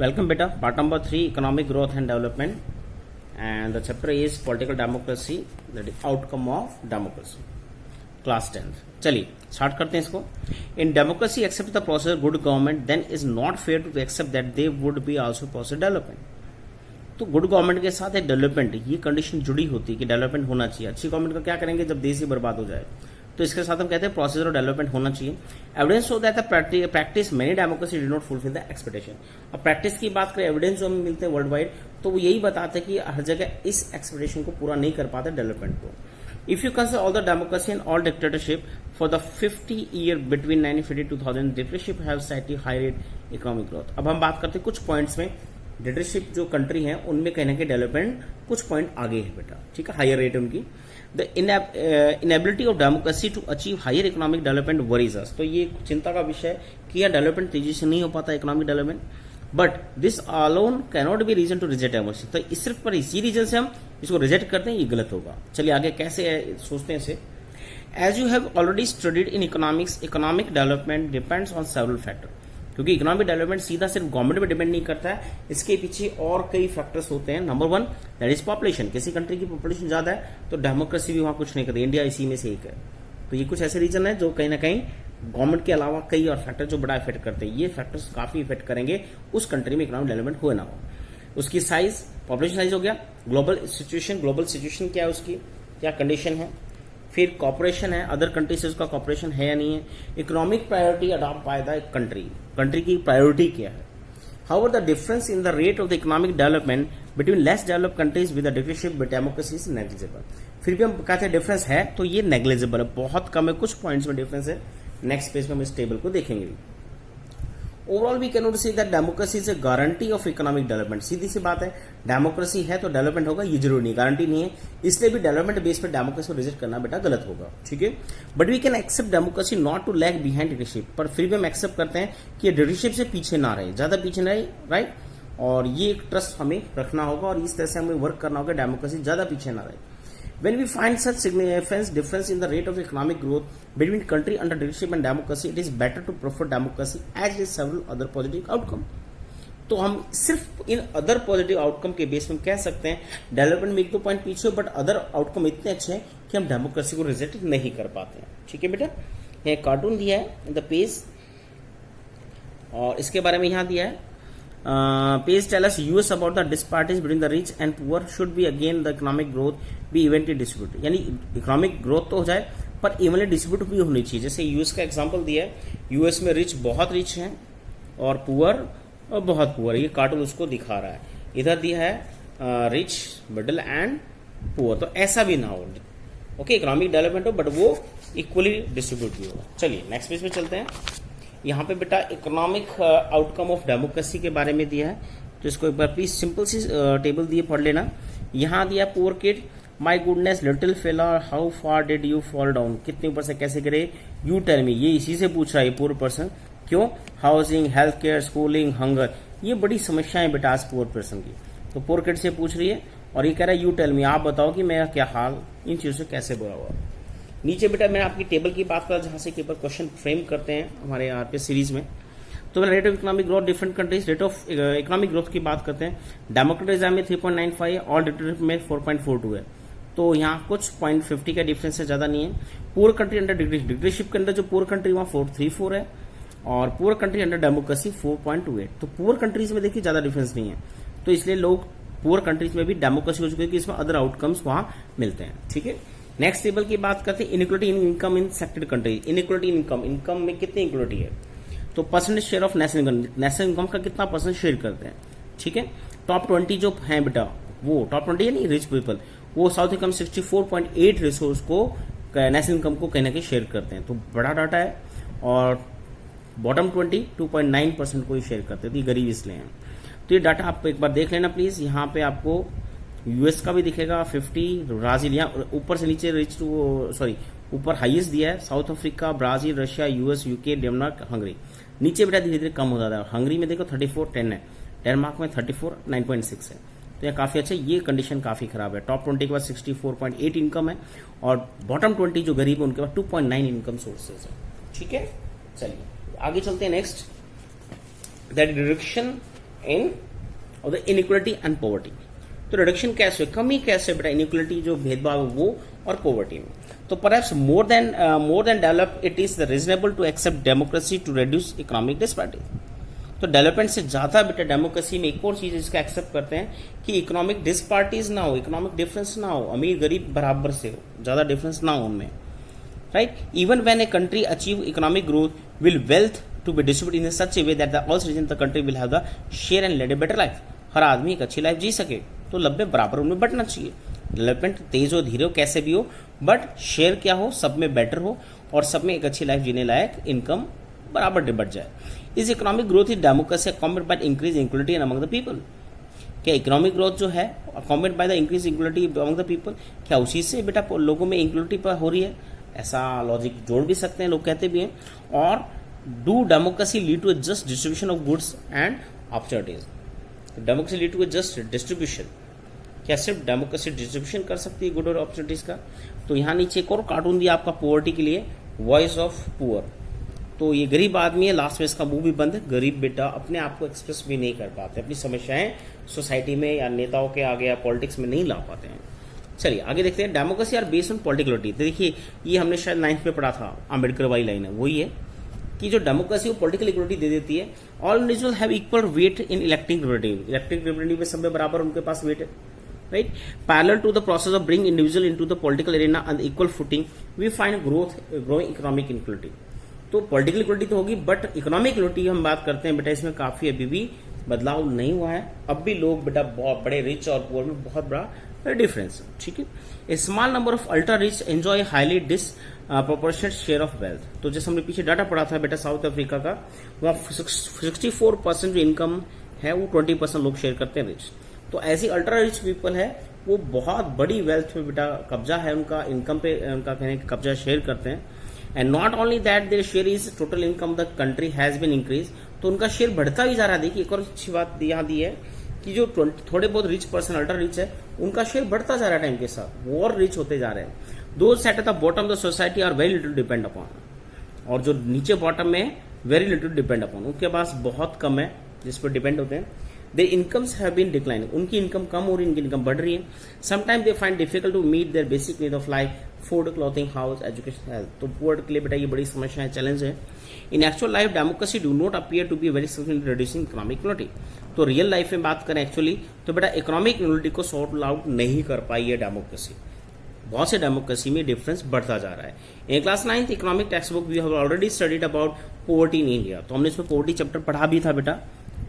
Welcome beta, part number 3, economic growth and development, and the chapter is political democracy, that is outcome of democracy, class 10th. चलिए start करते हैं इसको. In democracy accept the process good government then is not fair to accept that they would be also process development. तो good government के साथ एक development, ये condition जुड़ी होती है कि डेवलपमेंट होना चाहिए. अच्छी गवर्नमेंट का क्या करेंगे जब देश ही बर्बाद हो जाए, तो इसके साथ हम कहते हैं प्रोसेस और डेवलपमेंट होना चाहिए. Evidence show that the practice many democracy did not fulfil the expectation. अब प्रैक्टिस की बात करें, एविडेंस जो हमें मिलते हैं वर्ल्ड वाइड, तो वो यही बताते हैं कि हर जगह इस एक्सपेक्टेशन को पूरा नहीं कर पाते डेवलपमेंट को. If you consider all the democracy and all dictatorship for the 50 year between 1950 to 2000, dictatorship have slightly high rate economic growth. अब हम बात करते हैं कुछ पॉइंट्स में, डिक्टेटरशिप जो कंट्री है उनमें कहीं ना कहीं डेवलपमेंट कुछ पॉइंट आगे है बेटा, ठीक है, हायर रेट उनकी. The inability of democracy to achieve higher economic development worries us. तो ये चिंता का विषय है कि यह डेवलपमेंट तेजी से नहीं हो पाता economic development. But this alone cannot be reason to reject democracy. तो सिर्फ पर इसी रीजन से हम इसको रिजेक्ट करते हैं, ये गलत होगा. चलिए आगे कैसे है सोचते हैं इसे. As you have already studied in economics, economic development depends on several factor. क्योंकि इकोनॉमिक डेवलपमेंट सीधा सिर्फ गवर्नमेंट पे डिपेंड नहीं करता है, इसके पीछे और कई फैक्टर्स होते हैं. Number 1 that is population. किसी कंट्री की पॉपुलेशन ज्यादा है तो डेमोक्रेसी भी वहां कुछ नहीं करती. इंडिया इसी में से एक है. तो ये कुछ ऐसे रीजन है जो कहीं ना कहीं गवर्नमेंट के अलावा कई और फैक्टर जो बड़ा इफेक्ट करते हैं. ये फैक्टर्स काफी इफेक्ट करेंगे उस कंट्री में इकोनॉमिक डेवलपमेंट हो ना हो. उसकी साइज, पॉपुलेशन साइज हो गया. ग्लोबल सिचुएशन क्या है, उसकी क्या कंडीशन है. फिर कॉपरेशन है, अदर कंट्री से उसका कॉपरेशन है या नहीं है. Economic priority adopt by the country की प्रायोरिटी क्या है. However the difference in the rate of the economic development between less developed countries with the dictatorship with democracy is negligible. फिर भी हम कहते हैं डिफरेंस है तो ये नेग्लिजिबल है, बहुत कम है, कुछ पॉइंट्स में डिफरेंस है. नेक्स्ट पेज में हम इस टेबल को देखेंगे. Overall we can not see that democracy is a guarantee of economic development. सीधी सी बात है, डेमोक्रेसी है तो डेवलपमेंट होगा, ये जरूरी नहीं, गारंटी नहीं है. इसलिए भी डेवलपमेंट बेस पे डेमोक्रेसी को रिजेक्ट करना बेटा गलत होगा, ठीक है. But we can accept democracy not to lag behind dictatorship. पर फिर भी हम एक्सेप्ट करते हैं कि डिक्टेटरशिप से पीछे ना रहे, ज्यादा पीछे ना रहे, राइट. और ये एक ट्रस्ट हमें रखना होगा और इस तरह से हमें वर्क करना होगा, डेमोक्रेसी ज्यादा पीछे ना रहे. When we find such significant difference in the rate of economic growth between country under dictatorship and democracy, it is better to prefer democracy as it has several other positive outcome. तो हम सिर्फ in other positive outcome के base में कह सकते हैं development में एक दो पॉइंट पीछे, बट अदर आउटकम इतने अच्छे हैं कि हम डेमोक्रेसी को रिजेक्ट नहीं कर पाते हैं, ठीक है बेटा. यहाँ कार्टून दिया है द पेज, और इसके बारे में यहाँ दिया है. Page tell us US about the disparities between the rich and poor should be again the economic growth be evenly distributed. यानी इकोनॉमिक ग्रोथ तो हो जाए पर इवनली डिस्ट्रीब्यूट भी होनी चाहिए. जैसे यूएस का एग्जांपल दिया है, यूएस में रिच बहुत रिच हैं और पुअर बहुत पुअर. ये कार्टून उसको दिखा रहा है. इधर दिया है रिच, मिडिल एंड पुअर. तो ऐसा भी ना हो, ओके, इकोनॉमिक डेवलपमेंट हो बट वो इक्वली डिस्ट्रीब्यूट भी हो. चलिए नेक्स्ट पेज पे चलते हैं. यहाँ पे बेटा इकोनॉमिक आउटकम ऑफ डेमोक्रेसी के बारे में दिया है, तो इसको एक बार प्लीज सिंपल सी टेबल दिए पढ़ लेना. यहाँ दिया poor kid, my goodness little fella how far did you fall down. कितने ऊपर से कैसे गिरे, यू टेल मी. ये इसी से पूछ रहा है पुअर पर्सन. क्यों, housing, health care, schooling, hunger, ये बड़ी समस्याएं बेटा आज पुअर पर्सन की. तो पुअर किड से पूछ रही है और ये कह रहा है यू टेल मी, आप बताओ कि मेरा क्या हाल इन चीजों से कैसे बुरा हुआ. नीचे बेटा मैं आपकी टेबल की बात कर जहां से केवल क्वेश्चन फ्रेम करते हैं हमारे यहाँ पे सीरीज में. तो मैंने rate of economic growth different countries, rate of economic growth की बात करते हैं. डेमोक्रेटिज्म में 3.95 है और डिक्टेटरशिप में 4.42 है. तो यहाँ कुछ 0.50 का डिफरेंस है, ज्यादा नहीं है. पुअर कंट्री अंडर डिक्टेटरशिप के अंदर जो पुअर कंट्री वहाँ 434 है और पुअर कंट्री अंडर डेमोक्रेसी 4.28. तो पुअर कंट्रीज में देखिए ज्यादा डिफरेंस नहीं है, तो इसलिए लोग पुअर कंट्रीज में भी डेमोक्रेसी हो चुकी है कि इसमें अदर आउटकम्स वहां मिलते हैं, ठीक है. नेक्स्ट टेबल की बात करते हैं inequality in income in selected country. Inequality in income में कितनी इक्वालिटी है, तो percentage share of national income का कितना परसेंट शेयर करते हैं, ठीक है. टॉप 20 जो है बेटा, वो टॉप 20 है नहीं, रिच पीपल, वो साउथ इनकम 64.8 रिसोर्स को नेशनल इनकम को कहीं ना कहीं शेयर करते हैं. तो बड़ा डाटा है. और बॉटम 20 2.9% को ही शेयर करते हैं, तो ये गरीब इसलिए हैं. तो ये डाटा आप एक बार देख लेना प्लीज. यहाँ पे आपको यूएस का भी दिखेगा 50, ब्राजील, यहाँ ऊपर से नीचे रिच टू सॉरी ऊपर हाईएस्ट दिया है, south Africa, Brazil, Russia, US, UK, Denmark, Hungary. नीचे बेटा धीरे धीरे कम हो जाता है. हंगरी में देखो 34.10 है, डेनमार्क में 34 9.6 है. तो यह काफी अच्छा. ये कंडीशन काफी खराब है. टॉप 20 के बाद 64.8 इनकम है और बॉटम 20 जो गरीब है उनके पास 2.9 इनकम सोर्सेज है, ठीक है. चलिए आगे चलते हैं. नेक्स्ट दैट डिडक्शन इन और द इनइक्वलिटी एंड पॉवर्टी। तो रिडक्शन कैसे, कमी कैसे बेटा, इनइक्वलिटी जो भेदभाव है वो और पॉवर्टी में। तो perhaps more than develop it is reasonable to accept democracy to reduce economic disparity. तो डेवलपमेंट से ज्यादा बेटा डेमोक्रेसी में एक और चीज इसका एक्सेप्ट करते हैं कि इकोनॉमिक डिस्पार्टीज ना हो, इकोनॉमिक डिफरेंस ना हो, अमीर गरीब बराबर से हो, ज्यादा डिफरेंस ना हो उनमें, right. Even when a country achieve economic growth will wealth to be distributed in such a way that the all citizen the country will have the share and lead a better life. हर आदमी एक अच्छी life जी सके तो 90 बराबर उनमें बंटना चाहिए। Development तेज हो धीरे हो कैसे भी हो, बट शेयर क्या हो, सब में बेटर हो और सब में एक अच्छी लाइफ जीने लायक इनकम बराबर बढ़ जाए। Is economic growth is democracy accompanied by increase equality among the people. क्या इकोनॉमिक ग्रोथ जो है accompanied by the increase equality among the people, क्या उसी से बेटा लोगों में इक्वलिटी पर हो रही है? ऐसा लॉजिक जोड़ भी सकते हैं, लोग कहते भी हैं। और do democracy lead to a just distribution of goods and opportunities? Democracy lead to a just distribution, क्या सिर्फ डेमोक्रेसी डिस्ट्रीब्यूशन कर सकती है गुड और अपॉर्चुनिटीज का? तो यहाँ नीचे एक और कार्टून दिया आपका पोवर्टी के लिए, वॉइस ऑफ पुअर। तो ये गरीब आदमी है, लास्ट में इसका मुंह भी बंद है। गरीब बेटा अपने आप को एक्सप्रेस भी नहीं कर पाते, अपनी समस्याएं सोसाइटी में या नेताओं के आगे या पॉलिटिक्स में नहीं ला पाते हैं। चलिए आगे देखते हैं। Democracy are based on political equality. तो देखिए ये हमने शायद 9th में पढ़ा था, अम्बेडकर वाली लाइन है, वही है कि जो डेमोक्रेसी वो पॉलिटिकल इक्वलिटी दे देती है। All individual have equal weight in electing representative. Electing representative में सब में बराबर उनके पास वेट है, right. Parallel to the process of bring individual into the political arena on equal footing we find growing economic equality. तो political equality तो होगी, बट इकोनॉमिक इक्वलिटी हम बात करते हैं बेटा, इसमें काफी अभी भी बदलाव नहीं हुआ है। अब भी लोग बेटा बहुत बड़े रिच और पुअर में बहुत बड़ा डिफरेंस है, ठीक है। A small number of ultra rich enjoy highly proportionate share of wealth. तो जैसे हमने पीछे डाटा पढ़ा था बेटा साउथ अफ्रीका का, वहाँ 64% जो इनकम है वो 20% लोग शेयर करते हैं रिच। तो ऐसी अल्ट्रा रिच पीपल है वो बहुत बड़ी वेल्थ में बेटा कब्जा है उनका, इनकम पे उनका कहने का कब्जा शेयर करते हैं। And not only that their share is total income the country has been increase. तो उनका शेयर बढ़ता भी जा रहा है। देखिए एक और अच्छी बात यहाँ दी है कि जो थोड़े बहुत रिच पर्सन अल्ट्रा रिच है उनका शेयर बढ़ता जा रहा है टाइम के साथ, वो और रिच होते जा रहे हैं। दो set at the bottom the society are very little depend upon. और जो नीचे बॉटम में वेरी लिटिल डिपेंड अपॉन, उनके पास बहुत कम है जिस पर डिपेंड होते हैं। Their incomes have been declining, उनकी इनकम कम हो रही है, इनकी इनकम बढ़ रही है। Sometime they find difficult to meet their basic need of life, food, clothing, house, education, health. तो पुअर के लिए बेटा ये बड़ी समस्या है, चैलेंज है। In actual life democracy do not appear to be very successful in reducing economic equality. तो रियल लाइफ में बात करें एक्चुअली तो बेटा इकोनॉमिक इक्वलिटी को सॉर्ट आउट नहीं कर पाई है डेमोक्रेसी। बहुत से डेमोक्रेसी में डिफरेंस बढ़ता जा रहा है। In class 9th economic text book we have already studied about poverty in India. तो हमने इसमें पोवर्टी चैप्टर पढ़ा भी था बेटा,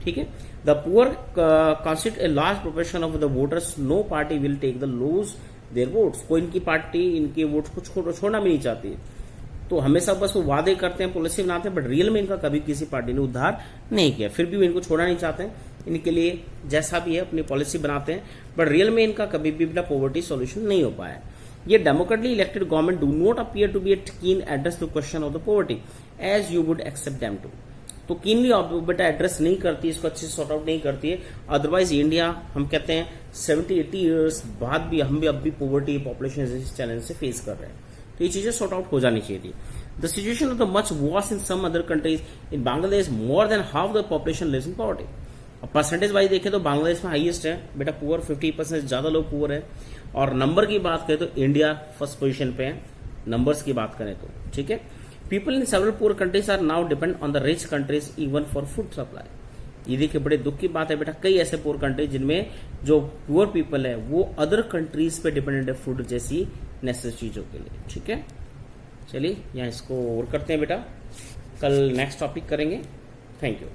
ठीक है। The poor constitute a large proportion of the voters, no party will take the loose their votes. कोई इनकी पार्टी इनके वोट्स को छोड़ना भी नहीं चाहती। तो हमेशा बस वो वादे करते हैं, पॉलिसी बनाते हैं, बट रियल में इनका कभी किसी पार्टी ने उद्धार नहीं किया। फिर भी वो इनको छोड़ना नहीं चाहते हैं, इनके लिए जैसा भी है अपनी पॉलिसी बनाते हैं, बट रियल में इनका कभी भी बेटा पॉवर्टी सॉल्यूशन नहीं हो पाया। ये democratically elected government do not appear to be a keen address the question of the poverty as you would expect them to. तो कीनली बेटा एड्रेस नहीं करती, इसको अच्छे से सॉर्ट आउट नहीं करती है। अदरवाइज इंडिया हम कहते हैं 70-80 ईयर्स बाद भी हम भी अब भी पॉवर्टी पॉपुलेशन जैसे चैलेंज से फेस कर रहे हैं। तो ये चीजें सॉर्ट आउट हो जानी चाहिए थी। The situation of the much worse in some other countries. In Bangladesh more than half the population lives in poverty. और परसेंटेज वाइज देखें तो बांग्लादेश में हाईएस्ट है बेटा पुअर, 50% से ज्यादा लोग पुअर है। और नंबर की बात करें तो इंडिया फर्स्ट पोजीशन पे है, नंबर्स की बात करें तो, ठीक है। People in several poor countries are now depend on the rich countries even for food supply. ये देखिए बड़े दुख की बात है बेटा, कई ऐसे पुअर कंट्रीज जिनमें जो पुअर पीपल है वो अदर कंट्रीज पे डिपेंडेंट है फूड जैसी नेसेसरी चीजों के लिए, ठीक है। चलिए यहाँ इसको और करते हैं बेटा, कल नेक्स्ट टॉपिक करेंगे। Thank you.